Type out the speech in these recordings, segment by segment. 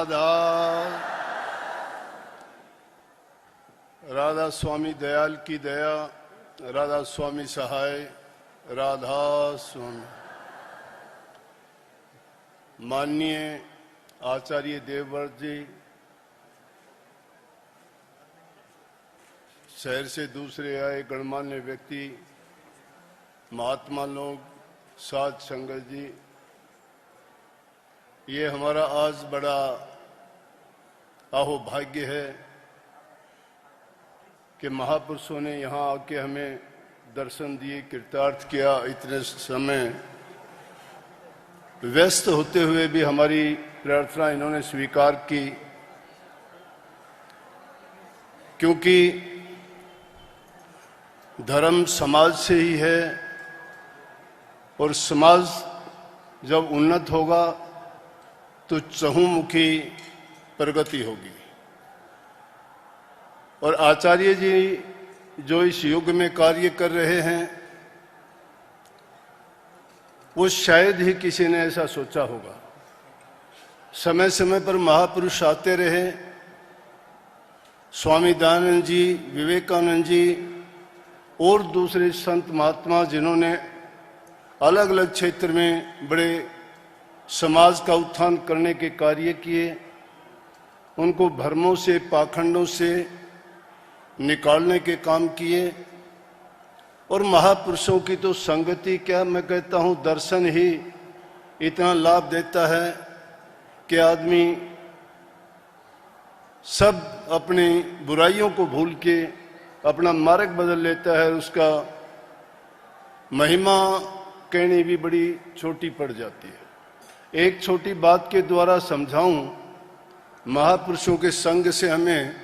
राधा राधा स्वामी दयाल की दया, राधा स्वामी सहाय, राधा स्वामी। माननीय आचार्य देवव्रत जी, शहर से दूसरे आए गणमान्य व्यक्ति, महात्मा लोग, साध संगत जी, ये हमारा आज बड़ा अहोभाग्य है कि महापुरुषों ने यहाँ आके हमें दर्शन दिए, कृतार्थ किया। इतने समय व्यस्त होते हुए भी हमारी प्रार्थना इन्होंने स्वीकार की, क्योंकि धर्म समाज से ही है और समाज जब उन्नत होगा तो चहुमुखी प्रगति होगी। और आचार्य जी जो इस युग में कार्य कर रहे हैं, वो शायद ही किसी ने ऐसा सोचा होगा। समय समय पर महापुरुष आते रहे, स्वामी दयानंद जी, विवेकानंद जी और दूसरे संत महात्मा जिन्होंने अलग अलग क्षेत्र में बड़े समाज का उत्थान करने के कार्य किए, उनको भ्रमों से, पाखंडों से निकालने के काम किए। और महापुरुषों की तो संगति क्या, मैं कहता हूं दर्शन ही इतना लाभ देता है कि आदमी सब अपनी बुराइयों को भूल के अपना मार्ग बदल लेता है। उसका महिमा कहनी भी बड़ी छोटी पड़ जाती है। एक छोटी बात के द्वारा समझाऊं, महापुरुषों के संग से हमें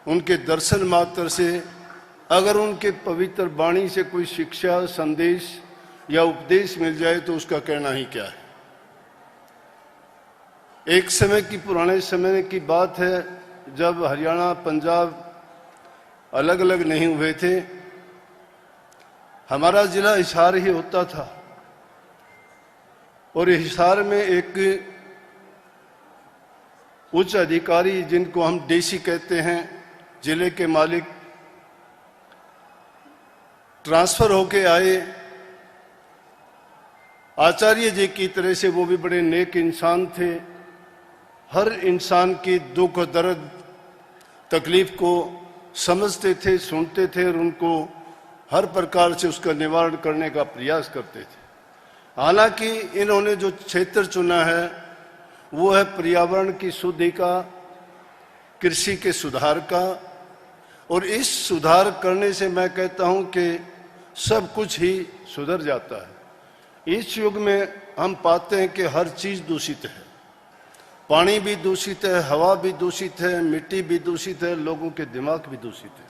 उनके दर्शन मात्र से, अगर उनके पवित्र वाणी से कोई शिक्षा, संदेश या उपदेश मिल जाए तो उसका कहना ही क्या है। एक समय की, पुराने समय की बात है, जब हरियाणा पंजाब अलग अलग नहीं हुए थे, हमारा जिला हिसार ही होता था। और हिसार में एक उच्च अधिकारी, जिनको हम डीसी कहते हैं, जिले के मालिक, ट्रांसफर होके आए। आचार्य जी की तरह से वो भी बड़े नेक इंसान थे। हर इंसान की दुख दर्द तकलीफ को समझते थे, सुनते थे और उनको हर प्रकार से उसका निवारण करने का प्रयास करते थे। हालांकि इन्होंने जो क्षेत्र चुना है वो है पर्यावरण की शुद्धि का, कृषि के सुधार का। और इस सुधार करने से मैं कहता हूं कि सब कुछ ही सुधर जाता है। इस युग में हम पाते हैं कि हर चीज दूषित है, पानी भी दूषित है, हवा भी दूषित है, मिट्टी भी दूषित है, लोगों के दिमाग भी दूषित है।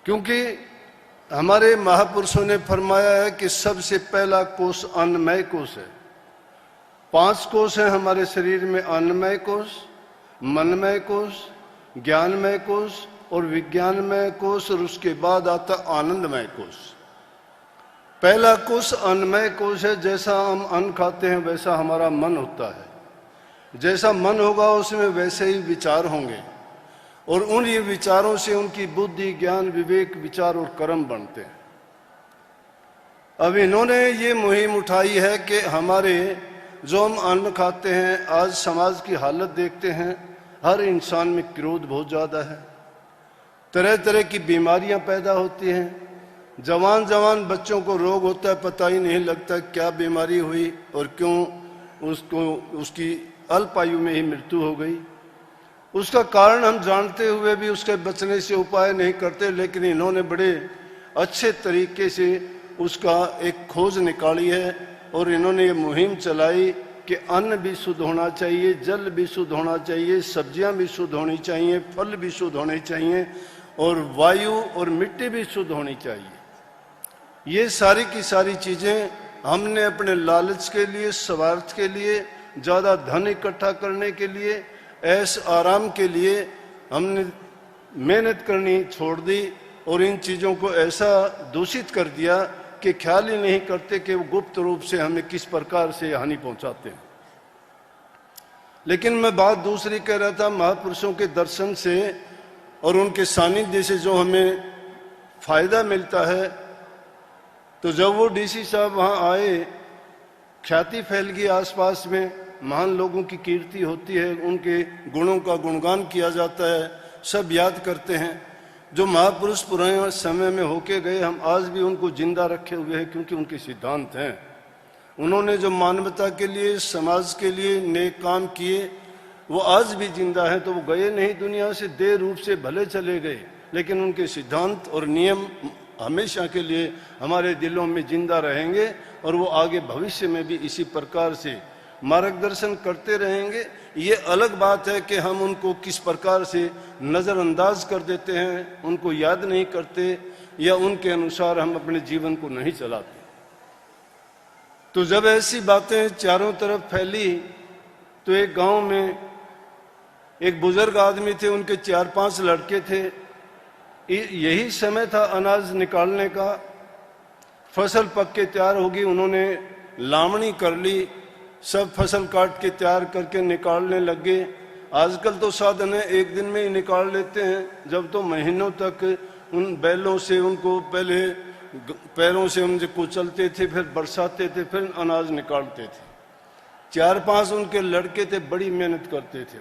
क्योंकि हमारे महापुरुषों ने फरमाया है कि सबसे पहला कोष अन्नमय कोष है। 5 कोष है हमारे शरीर में, अन्नमय कोष, मनमय कोष, ज्ञानमय कोष और विज्ञानमय कोष, और उसके बाद आता आनंदमय कोष। पहला कोष अन्नमय कोष है। जैसा हम अन्न खाते हैं वैसा हमारा मन होता है। जैसा मन होगा उसमें वैसे ही विचार होंगे, और उन ये विचारों से उनकी बुद्धि, ज्ञान, विवेक, विचार और कर्म बनते हैं। अब इन्होंने ये मुहिम उठाई है कि हमारे जो हम अन्न खाते हैं, आज समाज की हालत देखते हैं, हर इंसान में क्रोध बहुत ज़्यादा है, तरह तरह की बीमारियां पैदा होती हैं। जवान जवान बच्चों को रोग होता है, पता ही नहीं लगता क्या बीमारी हुई और क्यों उसकी अल्प आयु में ही मृत्यु हो गई। उसका कारण हम जानते हुए भी उसके बचने से उपाय नहीं करते, लेकिन इन्होंने बड़े अच्छे तरीके से उसका एक खोज निकाली है। और इन्होंने ये मुहिम चलाई कि अन्न भी शुद्ध होना चाहिए, जल भी शुद्ध होना चाहिए, सब्जियां भी शुद्ध होनी चाहिए, फल भी शुद्ध होने चाहिए, और वायु और मिट्टी भी शुद्ध होनी चाहिए। ये सारी की सारी चीजें हमने अपने लालच के लिए, स्वार्थ के लिए, ज्यादा धन इकट्ठा करने के लिए, ऐश आराम के लिए हमने मेहनत करनी छोड़ दी और इन चीजों को ऐसा दूषित कर दिया कि ख्याल ही नहीं करते कि वो गुप्त रूप से हमें किस प्रकार से हानि पहुंचाते हैं। लेकिन मैं बात दूसरी कह रहा था, महापुरुषों के दर्शन से और उनके सानिध्य से जो हमें फायदा मिलता है। तो जब वो डीसी साहब वहाँ आए, ख्याति फैल गई आसपास में, महान लोगों की कीर्ति होती है, उनके गुणों का गुणगान किया जाता है, सब याद करते हैं। जो महापुरुष पुराने समय में होके गए, हम आज भी उनको जिंदा रखे हुए हैं, क्योंकि उनके सिद्धांत हैं। उन्होंने जो मानवता के लिए, समाज के लिए नेक काम किए, वो आज भी जिंदा है। तो वो गए नहीं दुनिया से, देह रूप से भले चले गए, लेकिन उनके सिद्धांत और नियम हमेशा के लिए हमारे दिलों में जिंदा रहेंगे, और वो आगे भविष्य में भी इसी प्रकार से मार्गदर्शन करते रहेंगे। ये अलग बात है कि हम उनको किस प्रकार से नज़रअंदाज कर देते हैं, उनको याद नहीं करते, या उनके अनुसार हम अपने जीवन को नहीं चलाते। तो जब ऐसी बातें चारों तरफ फैली, तो एक गांव में एक बुजुर्ग आदमी थे, उनके 4-5 लड़के थे। यही समय था अनाज निकालने का, फसल पक के तैयार होगी, उन्होंने लावणी कर ली, सब फसल काट के तैयार करके निकालने लगे। आजकल तो साधन है, एक दिन में ही निकाल लेते हैं, जब तो महीनों तक उन बैलों से उनको पहले पैरों से उनको कुचलते थे, फिर बरसाते थे, फिर अनाज निकालते थे। 4-5 उनके लड़के थे, बड़ी मेहनत करते थे।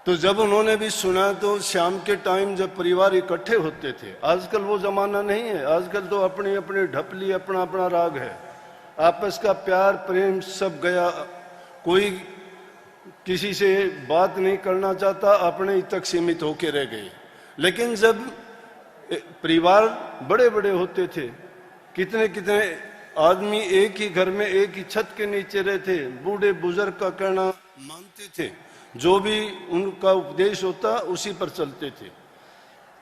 तो जब उन्होंने भी सुना, तो शाम के टाइम जब परिवार इकट्ठे होते थे, आजकल वो जमाना नहीं है, आजकल तो अपनी अपनी ढपली, अपना अपना राग है, आपस का प्यार प्रेम सब गया, कोई किसी से बात नहीं करना चाहता, अपने ही तक सीमित होके रह गए। लेकिन जब परिवार बड़े बड़े होते थे, कितने कितने आदमी एक ही घर में एक ही छत के नीचे रहते, बूढ़े बुजुर्ग का कहना मानते थे, जो भी उनका उपदेश होता उसी पर चलते थे।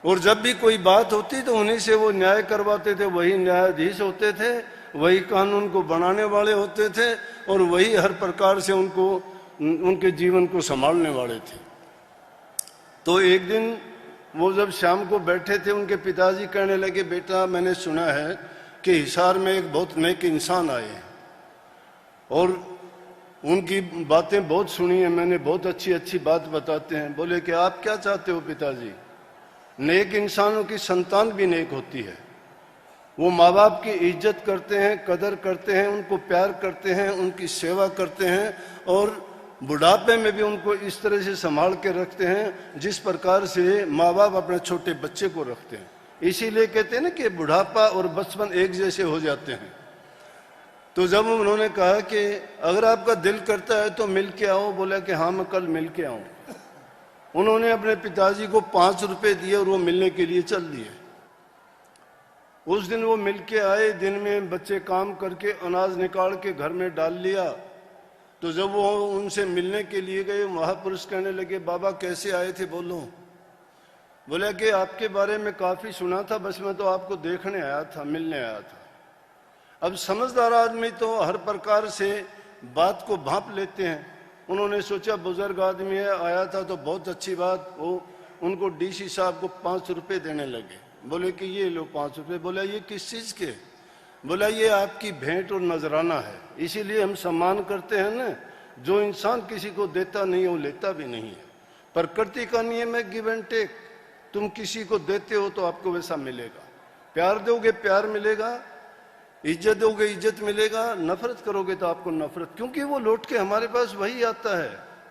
और जब भी कोई बात होती तो उन्हीं से वो न्याय करवाते थे, वही न्यायाधीश होते थे, वही कानून को बनाने वाले होते थे, और वही हर प्रकार से उनको उनके जीवन को संभालने वाले थे। तो एक दिन वो जब शाम को बैठे थे, उनके पिताजी कहने लगे, बेटा मैंने सुना है कि हिसार में एक बहुत नेक इंसान आए हैं, और उनकी बातें बहुत सुनी है मैंने, बहुत अच्छी अच्छी बात बताते हैं। बोले कि आप क्या चाहते हो पिताजी? नेक इंसानों की संतान भी नेक होती है, वो माँ बाप की इज्जत करते हैं, कदर करते हैं, उनको प्यार करते हैं, उनकी सेवा करते हैं, और बुढ़ापे में भी उनको इस तरह से संभाल के रखते हैं जिस प्रकार से माँ बाप अपने छोटे बच्चे को रखते हैं। इसीलिए कहते हैं ना कि बुढ़ापा और बचपन एक जैसे हो जाते हैं। तो जब उन्होंने कहा कि अगर आपका दिल करता है तो मिल के आओ, बोला कि हाँ मैं कल मिल के आऊँ। उन्होंने अपने पिताजी को 5 रुपए दिए और वो मिलने के लिए चल दिए। उस दिन वो मिल के आए, दिन में बच्चे काम करके अनाज निकाल के घर में डाल लिया। तो जब वो उनसे मिलने के लिए गए, महापुरुष कहने लगे, बाबा कैसे आए थे बोलो? बोला कि आपके बारे में काफी सुना था, बस मैं तो आपको देखने आया था, मिलने आया था। अब समझदार आदमी तो हर प्रकार से बात को भांप लेते हैं। उन्होंने सोचा बुजुर्ग आदमी है, आया था तो बहुत अच्छी बात। वो उनको डीसी साहब को 5 रुपए देने लगे। बोले कि ये लो 5 रुपए। बोला ये किस चीज के? बोला ये आपकी भेंट और नजराना है, इसीलिए हम सम्मान करते हैं ना। जो इंसान किसी को देता नहीं है वो लेता भी नहीं है। प्रकृति का नियम है गिव एंड टेक। तुम किसी को देते हो तो आपको वैसा मिलेगा। प्यार दोगे प्यार मिलेगा, इज्जत दोगे इज्जत मिलेगा, नफरत करोगे तो आपको नफरत, क्योंकि वो लौट के हमारे पास वही आता है।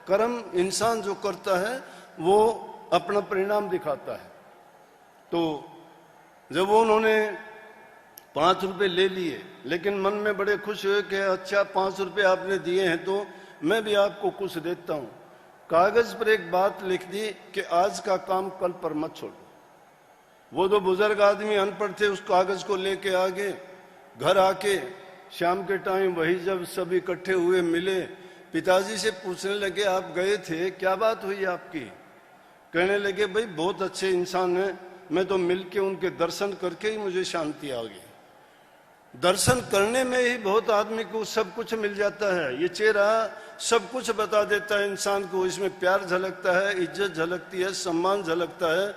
कर्म इंसान जो करता है वो अपना परिणाम दिखाता है। तो जब वो उन्होंने 5 रुपए ले लिए, लेकिन मन में बड़े खुश हुए कि अच्छा 5 रुपए आपने दिए हैं तो मैं भी आपको कुछ देता हूं। कागज पर एक बात लिख दी कि आज का काम कल पर मत छोड़ो। वो दो बुजुर्ग आदमी अनपढ़ थे, उस कागज को लेके आगे घर आके शाम के टाइम वही जब सब इकट्ठे हुए मिले, पिताजी से पूछने लगे आप गए थे, क्या बात हुई आपकी? कहने लगे भाई बहुत अच्छे इंसान हैं, मैं तो मिलके उनके दर्शन करके ही मुझे शांति आ गई। दर्शन करने में ही बहुत आदमी को सब कुछ मिल जाता है। ये चेहरा सब कुछ बता देता है इंसान को। इसमें प्यार झलकता है, इज्जत झलकती है, सम्मान झलकता है,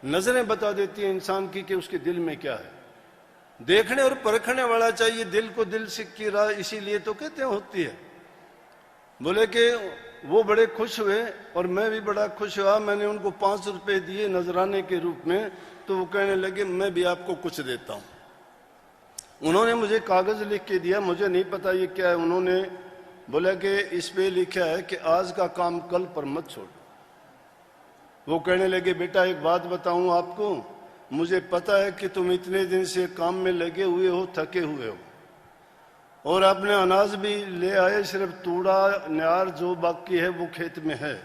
नजरें बता देती है इंसान की कि उसके दिल में क्या है। देखने और परखने वाला चाहिए, दिल को दिल से की राह इसीलिए तो कहते हैं होती है। बोले कि वो बड़े खुश हुए और मैं भी बड़ा खुश हुआ। मैंने उनको 5 रुपए दिए नजराने के रूप में, तो वो कहने लगे मैं भी आपको कुछ देता हूं। उन्होंने मुझे कागज लिख के दिया, मुझे नहीं पता ये क्या है। उन्होंने बोला कि इस पे लिखा है कि आज का काम कल पर मत छोड़ो। वो कहने लगे बेटा एक बात बताऊं आपको, मुझे पता है कि तुम इतने दिन से काम में लगे हुए हो, थके हुए हो, और आपने अनाज भी ले आए, सिर्फ तूड़ा न्यार जो बाकी है वो खेत में है।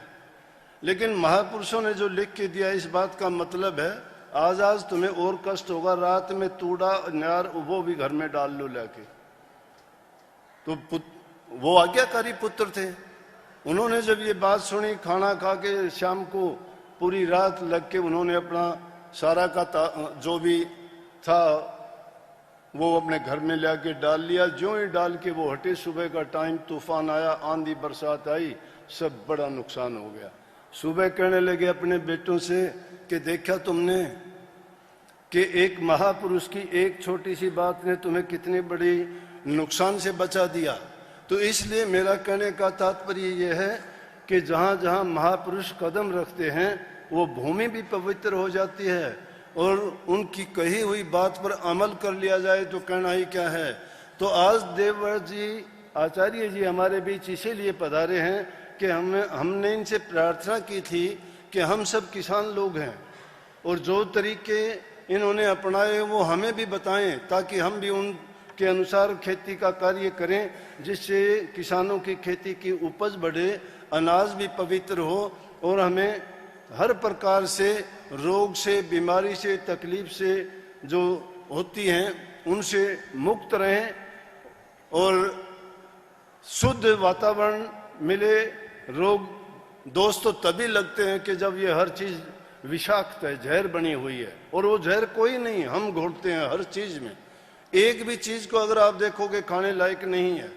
लेकिन महापुरुषों ने जो लिख के दिया इस बात का मतलब है आज तुम्हें और कष्ट होगा, रात में तूड़ा न्यार वो भी घर में डाल लो लाके। तो वो आज्ञाकारी पुत्र थे। उन्होंने जब ये बात सुनी, खाना खा के शाम को पूरी रात लग के उन्होंने अपना सारा का जो भी था वो अपने घर में लाके डाल लिया। जो ही डाल के वो हटे, सुबह का टाइम तूफान आया, आंधी बरसात आई, सब बड़ा नुकसान हो गया। सुबह कहने लगे अपने बेटों से कि देखा तुमने कि एक महापुरुष की एक छोटी सी बात ने तुम्हें कितनी बड़ी नुकसान से बचा दिया। तो इसलिए मेरा कहने का तात्पर्य यह है कि जहाँ जहाँ महापुरुष कदम रखते हैं वो भूमि भी पवित्र हो जाती है, और उनकी कही हुई बात पर अमल कर लिया जाए तो कहना ही क्या है। तो आज देवव्रत जी आचार्य जी हमारे बीच इसीलिए पधारे हैं कि हमने इनसे प्रार्थना की थी कि हम सब किसान लोग हैं और जो तरीके इन्होंने अपनाए वो हमें भी बताएं, ताकि हम भी उनके अनुसार खेती का कार्य करें, जिससे किसानों की खेती की उपज बढ़े, अनाज भी पवित्र हो और हमें हर प्रकार से रोग से, बीमारी से, तकलीफ से जो होती हैं उनसे मुक्त रहें और शुद्ध वातावरण मिले। रोग दोस्त तो तभी लगते हैं कि जब ये हर चीज विषाक्त है, जहर बनी हुई है, और वो जहर कोई नहीं, हम घोटते हैं हर चीज में। एक भी चीज को अगर आप देखोगे खाने लायक नहीं है।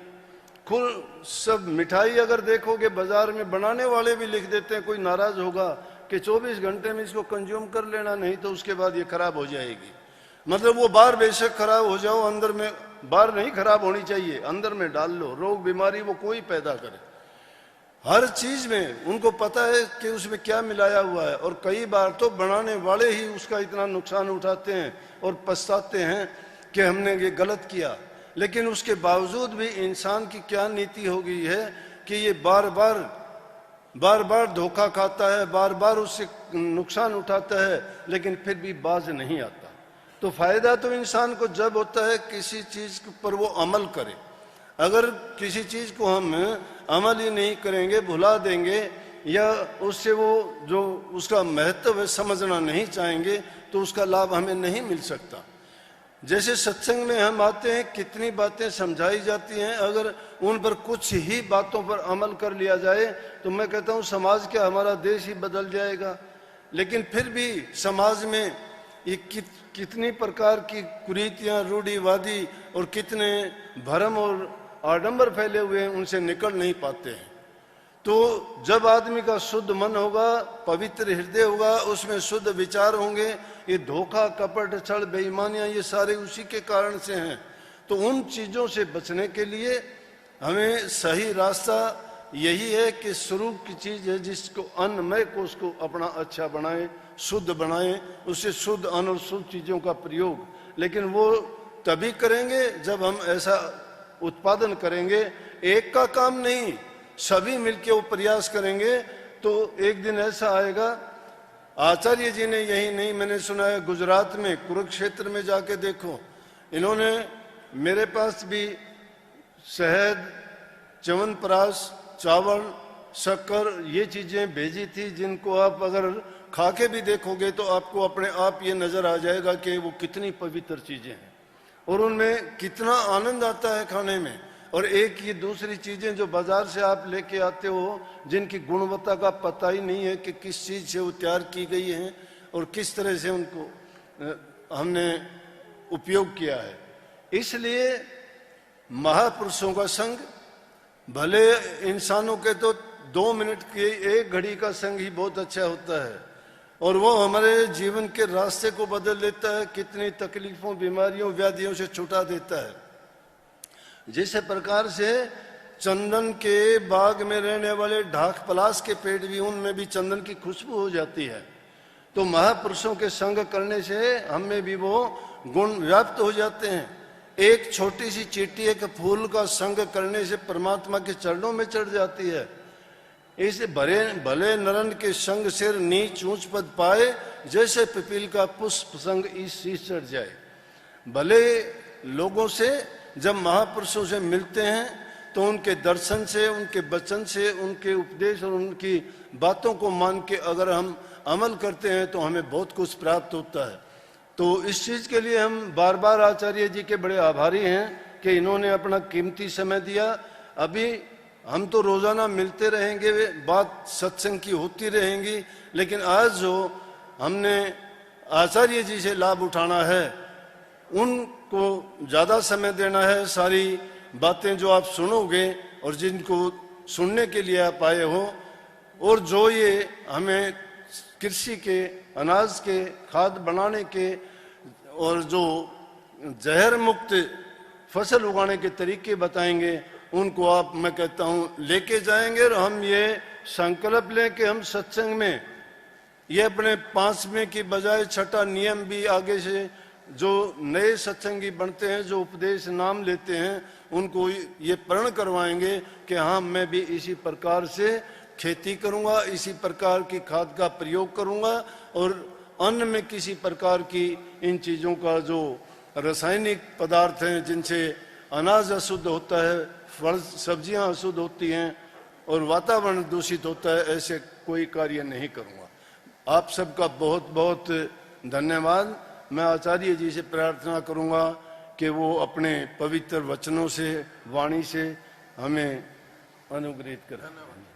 खुद सब मिठाई अगर देखोगे बाजार में, बनाने वाले भी लिख देते हैं, कोई नाराज होगा कि 24 घंटे में इसको कंज्यूम कर लेना, नहीं तो उसके बाद ये खराब हो जाएगी। मतलब वो बाहर बेशक खराब हो जाओ, अंदर में बाहर नहीं खराब होनी चाहिए, अंदर में डाल लो, रोग बीमारी वो कोई पैदा करे। हर चीज में उनको पता है कि उसमें क्या मिलाया हुआ है, और कई बार तो बनाने वाले ही उसका इतना नुकसान उठाते हैं और पछताते हैं कि हमने ये गलत किया। लेकिन उसके बावजूद भी इंसान की क्या नीति हो गई है कि ये बार बार धोखा खाता है, बार बार उससे नुकसान उठाता है, लेकिन फिर भी बाज नहीं आता। तो फायदा तो इंसान को जब होता है किसी चीज पर वो अमल करे। अगर किसी चीज को हम अमल ही नहीं करेंगे, भुला देंगे, या उससे वो जो उसका महत्व है समझना नहीं चाहेंगे, तो उसका लाभ हमें नहीं मिल सकता। जैसे सत्संग में हम आते हैं, कितनी बातें समझाई जाती हैं, अगर उन पर कुछ ही बातों पर अमल कर लिया जाए तो मैं कहता हूँ समाज क्या, हमारा देश ही बदल जाएगा। लेकिन फिर भी समाज में ये कितनी प्रकार की कुरीतियां, रूढ़िवादी और कितने भरम और आडंबर फैले हुए हैं, उनसे निकल नहीं पाते हैं। तो जब आदमी का शुद्ध मन होगा, पवित्र हृदय होगा, उसमें शुद्ध विचार होंगे, ये धोखा, कपट, छल, बेईमानियां ये सारे उसी के कारण से हैं। तो उन चीजों से बचने के लिए हमें सही रास्ता यही है कि स्वरूप की चीज है, जिसको अन्नमय को उसको अपना अच्छा बनाए, शुद्ध बनाए, उससे शुद्ध अन्न और शुद्ध चीजों का प्रयोग। लेकिन वो तभी करेंगे जब हम ऐसा उत्पादन करेंगे। एक का काम नहीं, सभी मिलके वो प्रयास करेंगे तो एक दिन ऐसा आएगा। आचार्य जी ने यही नहीं, मैंने सुना है गुजरात में कुरुक्षेत्र में जाके देखो, इन्होंने मेरे पास भी शहद, च्यवनप्राश, चावल, शक्कर ये चीजें भेजी थी, जिनको आप अगर खा के भी देखोगे तो आपको अपने आप ये नजर आ जाएगा कि वो कितनी पवित्र चीजें हैं और उनमें कितना आनंद आता है खाने में। और एक ये दूसरी चीजें जो बाजार से आप लेके आते हो, जिनकी गुणवत्ता का पता ही नहीं है कि किस चीज से वो तैयार की गई हैं और किस तरह से उनको हमने उपयोग किया है। इसलिए महापुरुषों का संग, भले इंसानों के तो 2 मिनट की 1 घड़ी का संग ही बहुत अच्छा होता है, और वो हमारे जीवन के रास्ते को बदल देता है, कितनी तकलीफों, बीमारियों, व्याधियों से छुटा देता है। जिस प्रकार से चंदन के बाग में रहने वाले ढाक पलाश के पेड़ भी, उनमें भी चंदन की खुशबू हो जाती है। तो महापुरुषों के संग करने से हमें भी वो गुण व्याप्त हो जाते हैं। एक छोटी सी चींटी, एक फूल का संग करने से परमात्मा के चरणों में चढ़ जाती है। इसे भले नरन के संग सिर नीच ऊंच पद पाए, जैसे पिपील का पुष्प संग इस शीश चढ़ जाए। भले लोगों से जब महापुरुषों से मिलते हैं तो उनके दर्शन से, उनके वचन से, उनके उपदेश और उनकी बातों को मान के अगर हम अमल करते हैं तो हमें बहुत कुछ प्राप्त होता है। तो इस चीज के लिए हम बार बार आचार्य जी के बड़े आभारी हैं कि इन्होंने अपना कीमती समय दिया। अभी हम तो रोजाना मिलते रहेंगे, बात सत्संग की होती रहेंगी, लेकिन आज जो हमने आचार्य जी से लाभ उठाना है उनको ज्यादा समय देना है। सारी बातें जो आप सुनोगे और जिनको सुनने के लिए आप आए हो, और जो ये हमें कृषि के, अनाज के, खाद बनाने के और जो जहर मुक्त फसल उगाने के तरीके बताएंगे, उनको आप, मैं कहता हूं, लेके जाएंगे। और हम ये संकल्प लें कि हम सत्संग में ये अपने 5वें की बजाय 6ठा नियम भी आगे से जो नए सत्संगी बनते हैं, जो उपदेश नाम लेते हैं, उनको ये प्रण करवाएंगे कि हाँ, मैं भी इसी प्रकार से खेती करूंगा, इसी प्रकार की खाद का प्रयोग करूंगा, और अन्न में किसी प्रकार की इन चीजों का जो रासायनिक पदार्थ हैं जिनसे अनाज अशुद्ध होता है, फल सब्जियां अशुद्ध होती हैं और वातावरण दूषित होता है, ऐसे कोई कार्य नहीं करूंगा। आप सबका बहुत बहुत धन्यवाद। मैं आचार्य जी से प्रार्थना करूंगा कि वो अपने पवित्र वचनों से, वाणी से हमें अनुग्रहित करें।